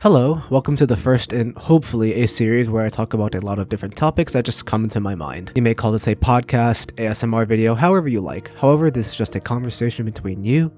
Hello, welcome to the first in hopefully a series where I talk about a lot of different topics that just come into my mind. You may call this a podcast, ASMR video, however you like. However, this is just a conversation between you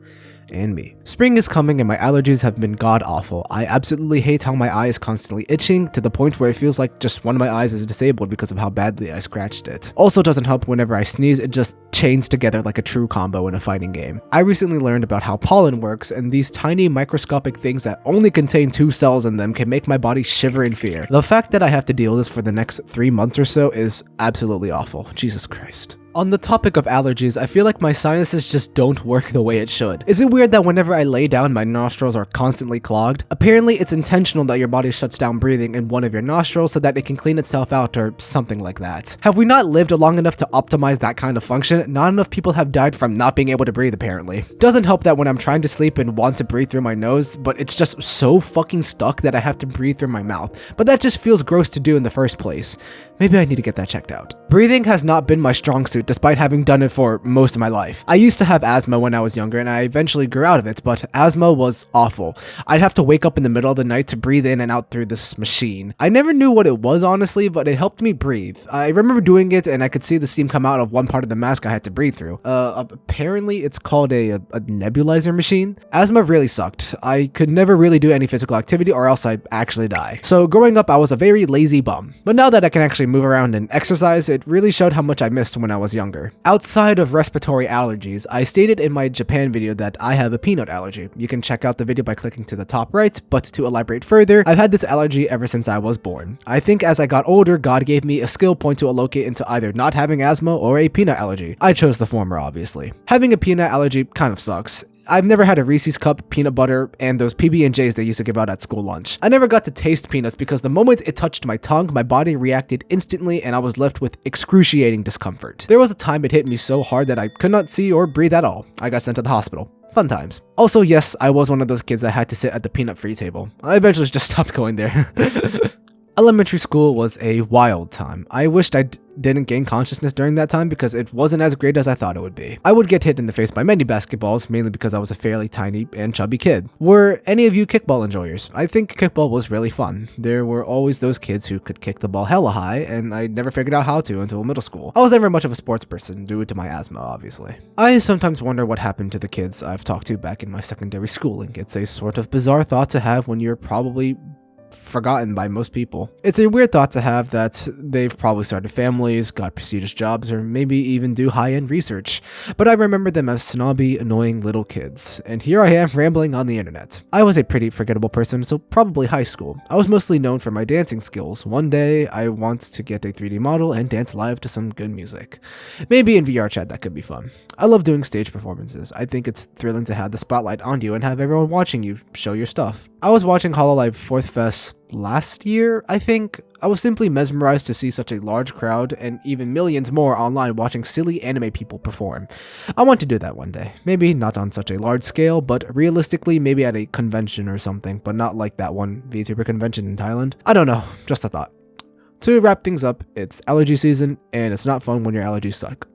and me. Spring is coming and my allergies have been god awful. I absolutely hate how my eye is constantly itching to the point where it feels like just one of my eyes is disabled because of how badly I scratched it. Also doesn't help whenever I sneeze, it just chains together like a true combo in a fighting game. I recently learned about how pollen works, and these tiny microscopic things that only contain 2 cells in them can make my body shiver in fear. The fact that I have to deal with this for the next 3 months or so is absolutely awful. Jesus Christ. On the topic of allergies, I feel like my sinuses just don't work the way it should. Is it weird that whenever I lay down, my nostrils are constantly clogged? Apparently, it's intentional that your body shuts down breathing in one of your nostrils so that it can clean itself out or something like that. Have we not lived long enough to optimize that kind of function? Not enough people have died from not being able to breathe, apparently. Doesn't help that when I'm trying to sleep and want to breathe through my nose, but it's just so fucking stuck that I have to breathe through my mouth. But that just feels gross to do in the first place. Maybe I need to get that checked out. Breathing has not been my strong suit despite having done it for most of my life. I used to have asthma when I was younger and I eventually grew out of it, but asthma was awful. I'd have to wake up in the middle of the night to breathe in and out through this machine. I never knew what it was honestly, but it helped me breathe. I remember doing it and I could see the steam come out of one part of the mask I had to breathe through. Apparently it's called a nebulizer machine. Asthma really sucked. I could never really do any physical activity or else I'd actually die. So growing up I was a very lazy bum. But now that I can actually move around and exercise, it really showed how much I missed when I was younger. Outside of respiratory allergies, I stated in my Japan video that I have a peanut allergy. You can check out the video by clicking to the top right, but to elaborate further, I've had this allergy ever since I was born. I think as I got older, God gave me a skill point to allocate into either not having asthma or a peanut allergy. I chose the former, obviously. Having a peanut allergy kind of sucks. I've never had a Reese's Cup, peanut butter, and those PB&Js they used to give out at school lunch. I never got to taste peanuts because the moment it touched my tongue, my body reacted instantly and I was left with excruciating discomfort. There was a time it hit me so hard that I could not see or breathe at all. I got sent to the hospital. Fun times. Also, yes, I was one of those kids that had to sit at the peanut-free table. I eventually just stopped going there. Elementary school was a wild time. I wished I didn't gain consciousness during that time because it wasn't as great as I thought it would be. I would get hit in the face by many basketballs, mainly because I was a fairly tiny and chubby kid. Were any of you kickball enjoyers? I think kickball was really fun. There were always those kids who could kick the ball hella high, and I never figured out how to until middle school. I was never much of a sports person due to my asthma, obviously. I sometimes wonder what happened to the kids I've talked to back in my secondary schooling. It's a sort of bizarre thought to have when you're probably forgotten by most people. It's a weird thought to have that they've probably started families, got prestigious jobs, or maybe even do high-end research. But I remember them as snobby, annoying little kids. And here I am rambling on the internet. I was a pretty forgettable person, so probably high school. I was mostly known for my dancing skills. One day, I want to get a 3D model and dance live to some good music. Maybe in VR chat that could be fun. I love doing stage performances. I think it's thrilling to have the spotlight on you and have everyone watching you show your stuff. I was watching Hololive 4th Fest last year, I think. I was simply mesmerized to see such a large crowd and even millions more online watching silly anime people perform. I want to do that one day. Maybe not on such a large scale, but realistically maybe at a convention or something, but not like that one VTuber convention in Thailand. I don't know, just a thought. To wrap things up, it's allergy season, and it's not fun when your allergies suck.